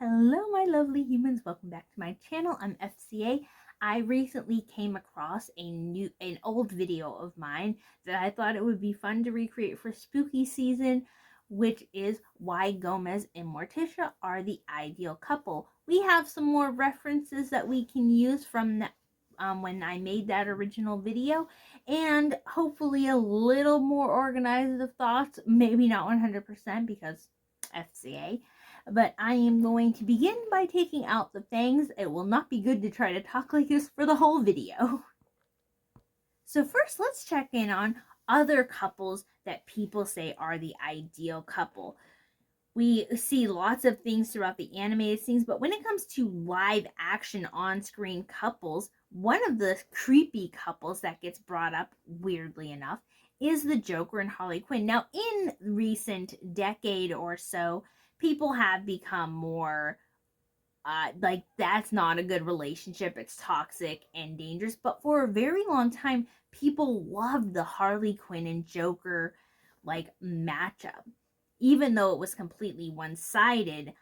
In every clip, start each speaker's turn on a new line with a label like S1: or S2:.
S1: Hello, my lovely humans. Welcome back to my channel. I'm FCA. I recently came across an old video of mine that I thought it would be fun to recreate for spooky season, which is why Gomez and Morticia are the ideal couple. We have some more references that we can use from that when I made that original video, and hopefully a little more organized of thoughts. Maybe not 100% because FCA, but I am going to begin by taking out the fangs. It will not be good to try to talk like this for the whole video. So first, let's check in on other couples that people say are the ideal couple. We see lots of things throughout the animated scenes, but when it comes to live action on-screen couples, one of the creepy couples that gets brought up, weirdly enough, is the Joker and Harley Quinn. Now, in recent decade or so, people have become more like, that's not a good relationship, it's toxic and dangerous. But for a very long time, people loved the Harley Quinn and Joker like matchup, even though it was completely one-sided.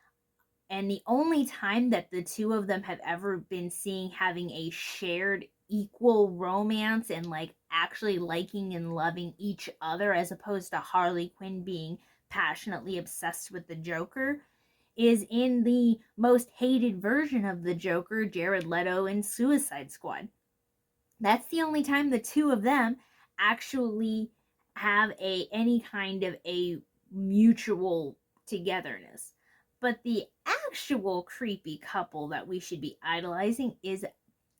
S1: And the only time that the two of them have ever been seen having a shared equal romance and like actually liking and loving each other, as opposed to Harley Quinn being passionately obsessed with the Joker, is in the most hated version of the Joker, Jared Leto in Suicide Squad. That's the only time the two of them actually have any kind of a mutual togetherness. But the actual creepy couple that we should be idolizing is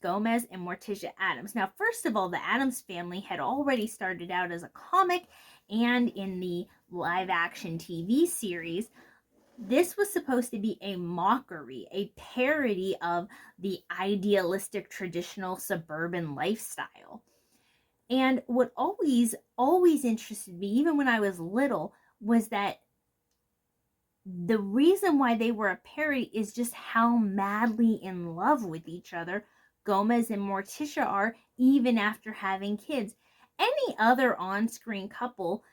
S1: Gomez and Morticia Addams. Now, first of all, the Addams family had already started out as a comic, and in the live action TV series, this was supposed to be a mockery, a parody of the idealistic traditional suburban lifestyle. And what always interested me, even when I was little, was that the reason why they were a parody is just how madly in love with each other Gomez and Morticia are, even after having kids. Any other on-screen couple,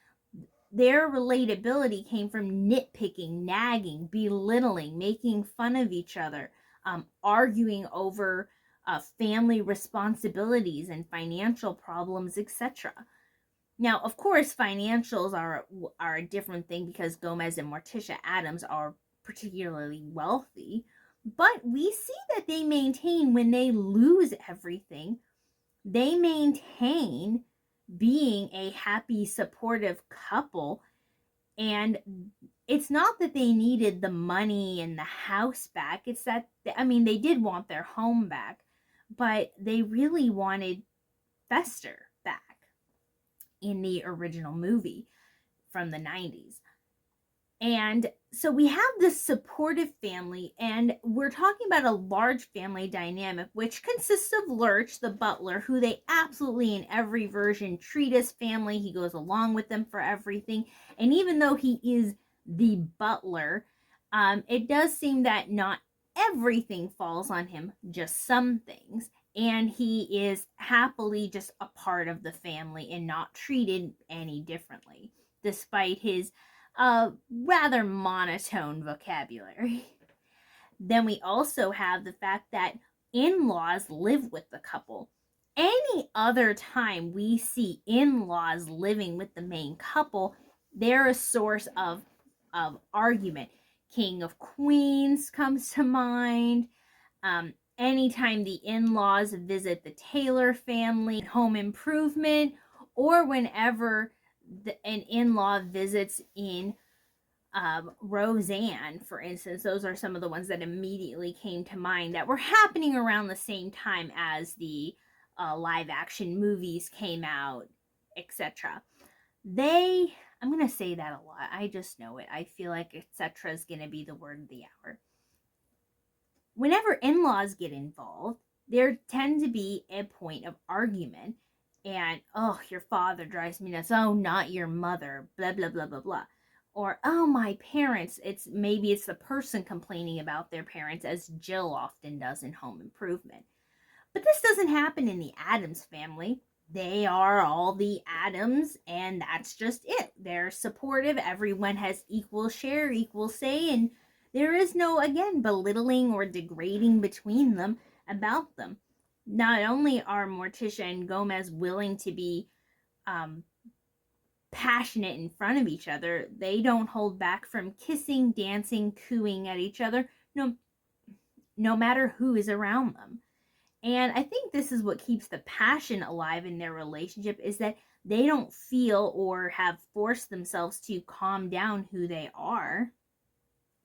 S1: their relatability came from nitpicking, nagging, belittling, making fun of each other, arguing over family responsibilities and financial problems, etc. Now, of course, financials are a different thing because Gomez and Morticia Addams are particularly wealthy, but we see that they maintain, when they lose everything, they maintain being a happy, supportive couple. And it's not that they needed the money and the house back. It's that, they did want their home back, but they really wanted Fester back in the original movie from the 90s. And so we have this supportive family, and we're talking about a large family dynamic, which consists of Lurch, the butler, who they absolutely in every version treat as family. He goes along with them for everything. And even though he is the butler, it does seem that not everything falls on him, just some things. And he is happily just a part of the family and not treated any differently, despite his rather monotone vocabulary. Then we also have the fact that in-laws live with the couple. Any other time we see in-laws living with the main couple, they're a source of argument. King of Queens comes to mind. Anytime the in-laws visit the Taylor family, Home Improvement, or whenever an in-law visits in Roseanne, for instance. Those are some of the ones that immediately came to mind that were happening around the same time as the live action movies came out, etc. I'm going to say that a lot. I just know it. I feel like etc. is going to be the word of the hour. Whenever in-laws get involved, there tends to be a point of argument. And, oh, your father drives me nuts. Oh, not your mother. Blah, blah, blah, blah, blah. Or, oh, my parents. Maybe it's the person complaining about their parents, as Jill often does in Home Improvement. But this doesn't happen in the Addams family. They are all the Addams, and that's just it. They're supportive. Everyone has equal share, equal say, and There is no, again, belittling or degrading between them about them. Not only are Morticia and Gomez willing to be passionate in front of each other, they don't hold back from kissing, dancing, cooing at each other, no matter who is around them. And I think this is what keeps the passion alive in their relationship, is that they don't feel or have forced themselves to calm down who they are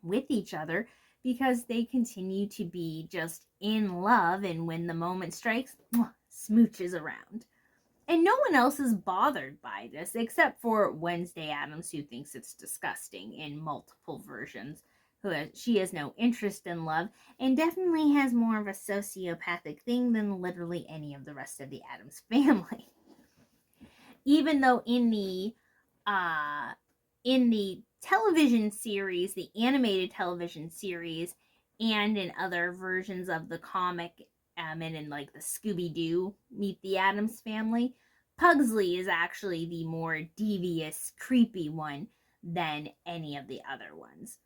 S1: with each other, because they continue to be just in love, and when the moment strikes, smooches around. And no one else is bothered by this except for Wednesday Addams, who thinks it's disgusting in multiple versions. She has no interest in love, and definitely has more of a sociopathic thing than literally any of the rest of the Addams family. Even though in the television series, the animated television series, and in other versions of the comic, and in like the Scooby-Doo Meet the Addams Family, Pugsley is actually the more devious, creepy one than any of the other ones.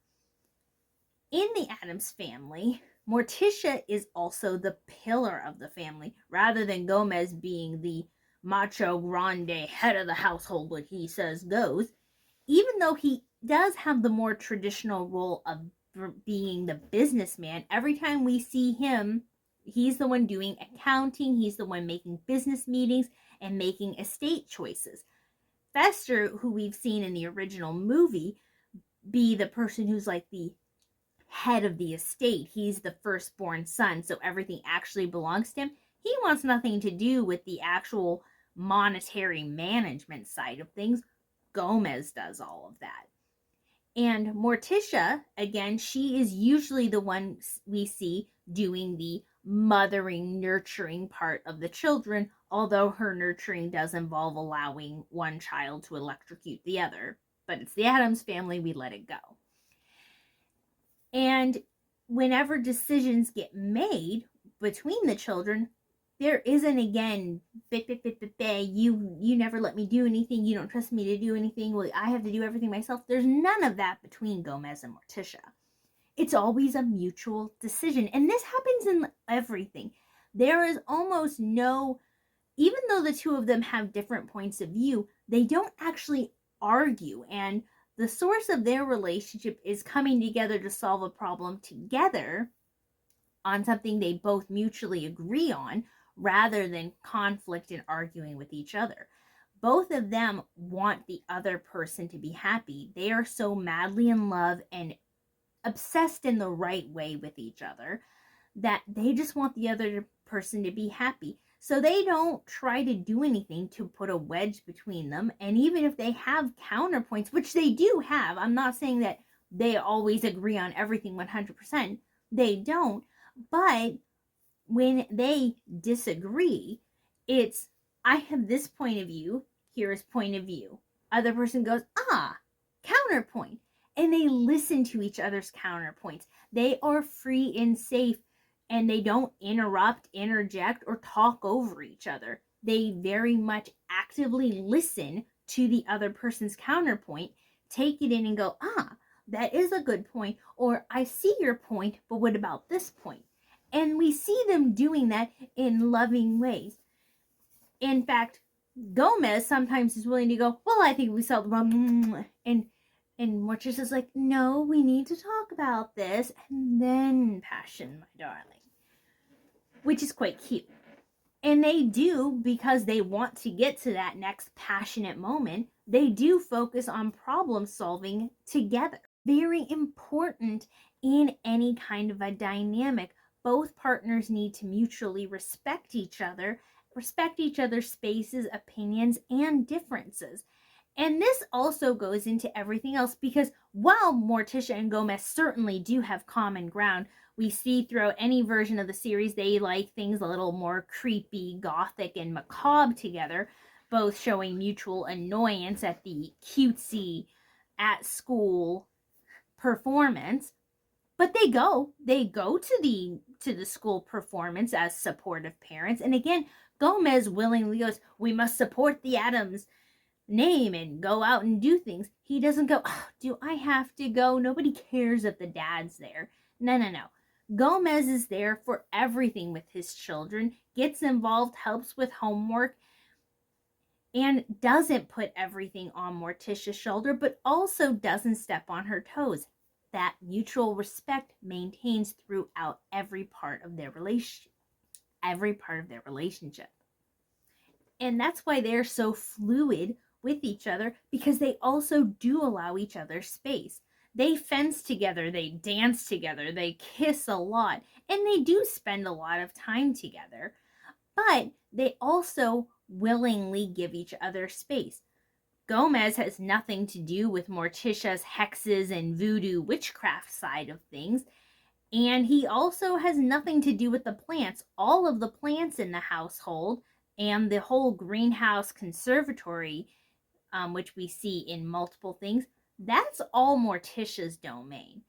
S1: In the Addams Family, Morticia is also the pillar of the family, rather than Gomez being the macho grande head of the household, what he says goes. Even though he does have the more traditional role of being the businessman, every time we see him, he's the one doing accounting, he's the one making business meetings and making estate choices. Fester, who we've seen in the original movie, be the person who's like the head of the estate. He's the firstborn son, so everything actually belongs to him. He wants nothing to do with the actual monetary management side of things. Gomez does all of that. And Morticia, again, she is usually the one we see doing the mothering, nurturing part of the children, although her nurturing does involve allowing one child to electrocute the other. But it's the Addams Family, we let it go. And whenever decisions get made between the children, there isn't, again, you never let me do anything, you don't trust me to do anything, well, I have to do everything myself. There's none of that between Gomez and Morticia. It's always a mutual decision. And this happens in everything. There is almost no, even though the two of them have different points of view, they don't actually argue. And the source of their relationship is coming together to solve a problem together on something they both mutually agree on, rather than conflict and arguing with each other. Both of them want the other person to be happy. They are so madly in love and obsessed in the right way with each other that they just want the other person to be happy. So they don't try to do anything to put a wedge between them. And even if they have counterpoints, which they do have, I'm not saying that they always agree on everything 100%. They don't. But when they disagree, it's, I have this point of view, here's point of view. Other person goes, counterpoint. And they listen to each other's counterpoints. They are free and safe, and they don't interrupt, interject, or talk over each other. They very much actively listen to the other person's counterpoint, take it in and go, that is a good point, or I see your point, but what about this point? And we see them doing that in loving ways. In fact, Gomez sometimes is willing to go, well, I think we saw the wrong, and Morticia's like, no, we need to talk about this, and then passion, my darling. Which is quite cute. And they do, because they want to get to that next passionate moment, they do focus on problem solving together. Very important in any kind of a dynamic. Both partners need to mutually respect each other's spaces, opinions, and differences. And this also goes into everything else, because while Morticia and Gomez certainly do have common ground, we see throughout any version of the series they like things a little more creepy, gothic, and macabre together, both showing mutual annoyance at the cutesy at-school performance. But they go to the school performance as supportive parents. And again, Gomez willingly goes, we must support the Addams. name and go out and do things. He doesn't go, oh, do I have to go? Nobody cares if the dad's there. No, no, no. Gomez is there for everything with his children, gets involved, helps with homework, and doesn't put everything on Morticia's shoulder, but also doesn't step on her toes. That mutual respect maintains throughout every part of their relationship. And that's why they're so fluid with each other, because they also do allow each other space. They fence together, they dance together, they kiss a lot, and they do spend a lot of time together. But they also willingly give each other space. Gomez has nothing to do with Morticia's hexes and voodoo witchcraft side of things. And he also has nothing to do with the plants. All of the plants in the household and the whole greenhouse conservatory, which we see in multiple things, that's all Morticia's domain.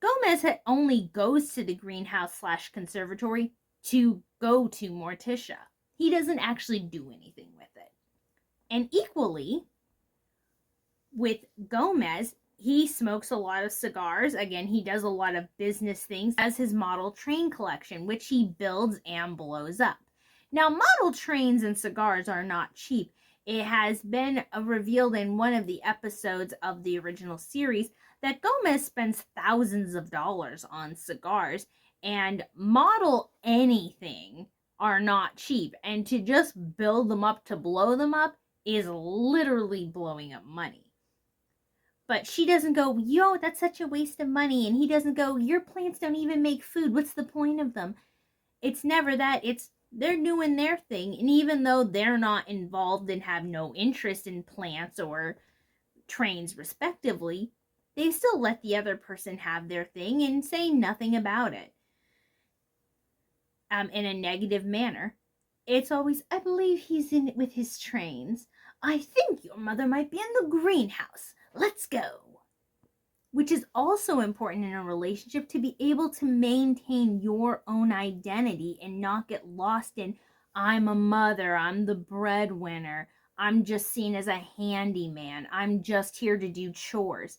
S1: Gomez only goes to the greenhouse / conservatory to go to Morticia. He doesn't actually do anything with it. And equally, with Gomez, he smokes a lot of cigars. Again, he does a lot of business things. As his model train collection, which he builds and blows up. Now, model trains and cigars are not cheap. It has been revealed in one of the episodes of the original series that Gomez spends thousands of dollars on cigars, and model anything are not cheap. And to just build them up to blow them up is literally blowing up money. But she doesn't go, yo, that's such a waste of money. And he doesn't go, your plants don't even make food. What's the point of them? It's never that. It's they're doing their thing. And even though they're not involved and have no interest in plants or trains respectively, they still let the other person have their thing and say nothing about it in a negative manner. It's always, I believe he's in it with his trains. I think your mother might be in the greenhouse. Let's go. Which is also important in a relationship, to be able to maintain your own identity and not get lost in, I'm a mother, I'm the breadwinner, I'm just seen as a handyman, I'm just here to do chores.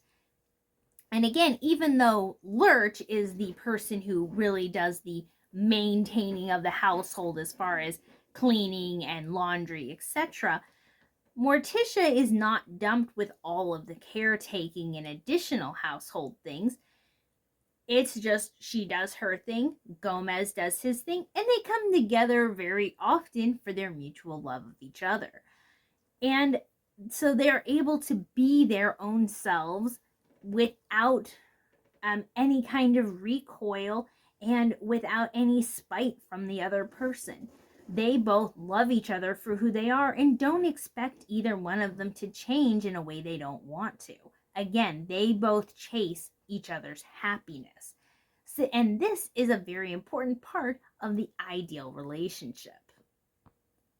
S1: And again, even though Lurch is the person who really does the maintaining of the household as far as cleaning and laundry, etc., Morticia is not dumped with all of the caretaking and additional household things. It's just she does her thing, Gomez does his thing, and they come together very often for their mutual love of each other. And so they're able to be their own selves without any kind of recoil and without any spite from the other person. They both love each other for who they are and don't expect either one of them to change in a way they don't want to. Again, they both chase each other's happiness. So, and this is a very important part of the ideal relationship.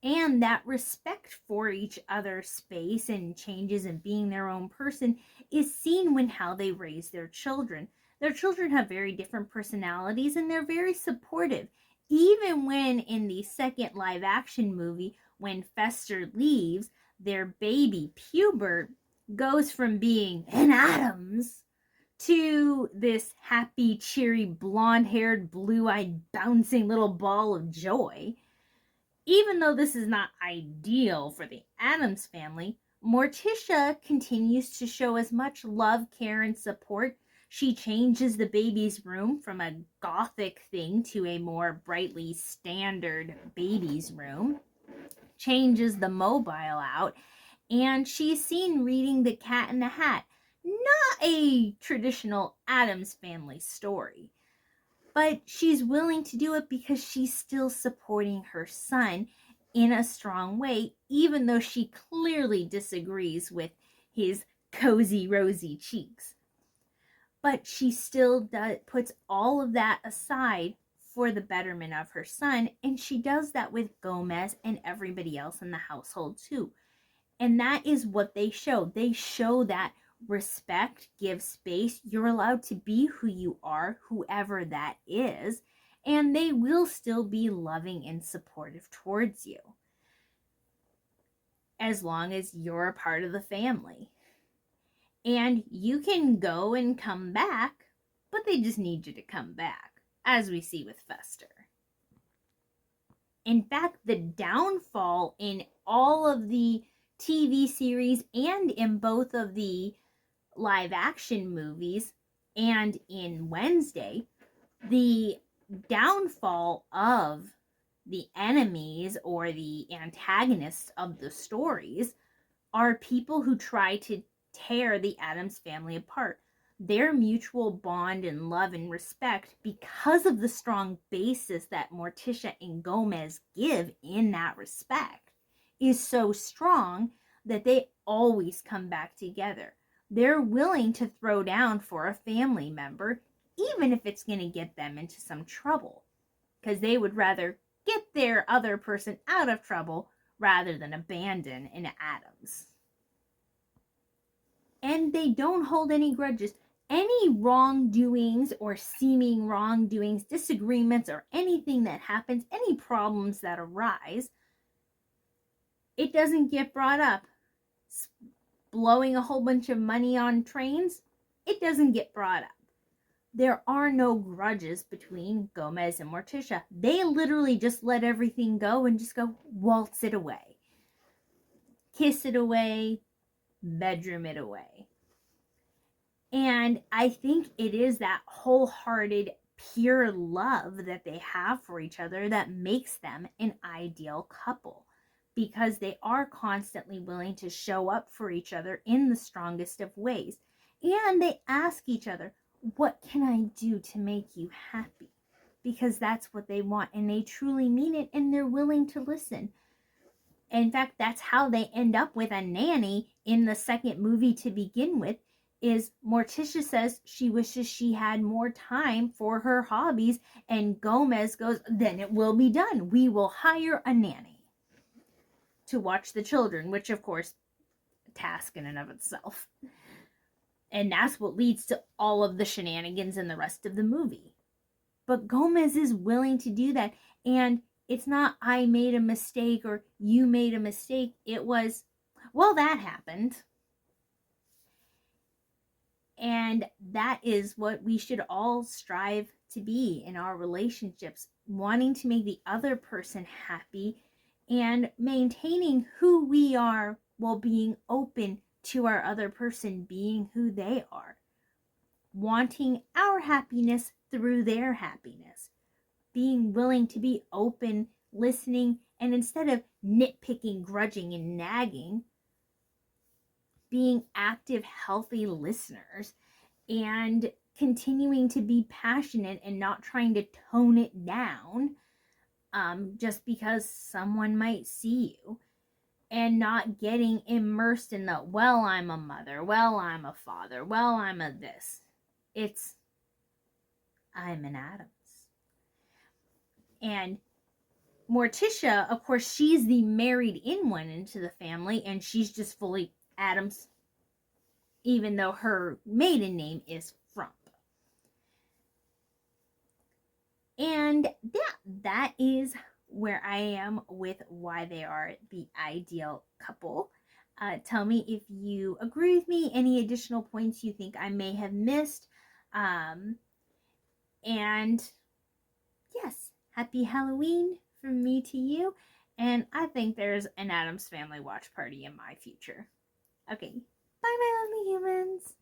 S1: And that respect for each other's space and changes and being their own person is seen when how they raise their children. Their children have very different personalities and they're very supportive. Even when in the second live action movie, when Fester leaves, their baby Pubert goes from being an Addams to this happy, cheery, blonde-haired, blue-eyed, bouncing little ball of joy. Even though this is not ideal for the Addams family, Morticia continues to show as much love, care, and support. She changes the baby's room from a gothic thing to a more brightly standard baby's room, changes the mobile out, and she's seen reading The Cat in the Hat. Not a traditional Addams family story, but she's willing to do it because she's still supporting her son in a strong way, even though she clearly disagrees with his cozy, rosy cheeks. But she still puts all of that aside for the betterment of her son, and she does that with Gomez and everybody else in the household too. And that is what they show. They show that respect, give space. You're allowed to be who you are, whoever that is, and they will still be loving and supportive towards you. as long as you're a part of the family. And you can go and come back, but they just need you to come back, as we see with Fester. In fact, the downfall in all of the TV series and in both of the live action movies and in Wednesday, the downfall of the enemies or the antagonists of the stories are people who try to tear the Addams family apart. Their mutual bond and love and respect, because of the strong basis that Morticia and Gomez give in that respect, is so strong that they always come back together. They're willing to throw down for a family member, even if it's going to get them into some trouble, because they would rather get their other person out of trouble rather than abandon an Addams. And they don't hold any grudges. Any wrongdoings or seeming wrongdoings, disagreements, or anything that happens, any problems that arise, it doesn't get brought up. Blowing a whole bunch of money on trains, it doesn't get brought up. There are no grudges between Gomez and Morticia. They literally just let everything go and just go waltz it away. Kiss it away, bedroom it away. And I think it is that wholehearted, pure love that they have for each other that makes them an ideal couple, because they are constantly willing to show up for each other in the strongest of ways. And they ask each other, what can I do to make you happy? Because that's what they want, and they truly mean it, and they're willing to listen. In fact, that's how they end up with a nanny in the second movie to begin with, is Morticia says she wishes she had more time for her hobbies, and Gomez goes, then it will be done. We will hire a nanny to watch the children, which of course, a task in and of itself. And that's what leads to all of the shenanigans in the rest of the movie. But Gomez is willing to do that, and it's not I made a mistake or you made a mistake. It was, well, that happened. And that is what we should all strive to be in our relationships, wanting to make the other person happy and maintaining who we are while being open to our other person being who they are. Wanting our happiness through their happiness. Being willing to be open, listening, and instead of nitpicking, grudging, and nagging, being active, healthy listeners and continuing to be passionate and not trying to tone it down just because someone might see you, and not getting immersed in the, well, I'm a mother, well, I'm a father, well, I'm a this. It's, I'm an Addams. And Morticia, of course, she's the married in one into the family, and she's just fully Addams, even though her maiden name is Frump. And that is where I am with why they are the ideal couple. Tell me if you agree with me, any additional points you think I may have missed. And yes, happy Halloween from me to you. And I think there's an Addams Family watch party in my future. Okay, bye my lovely humans.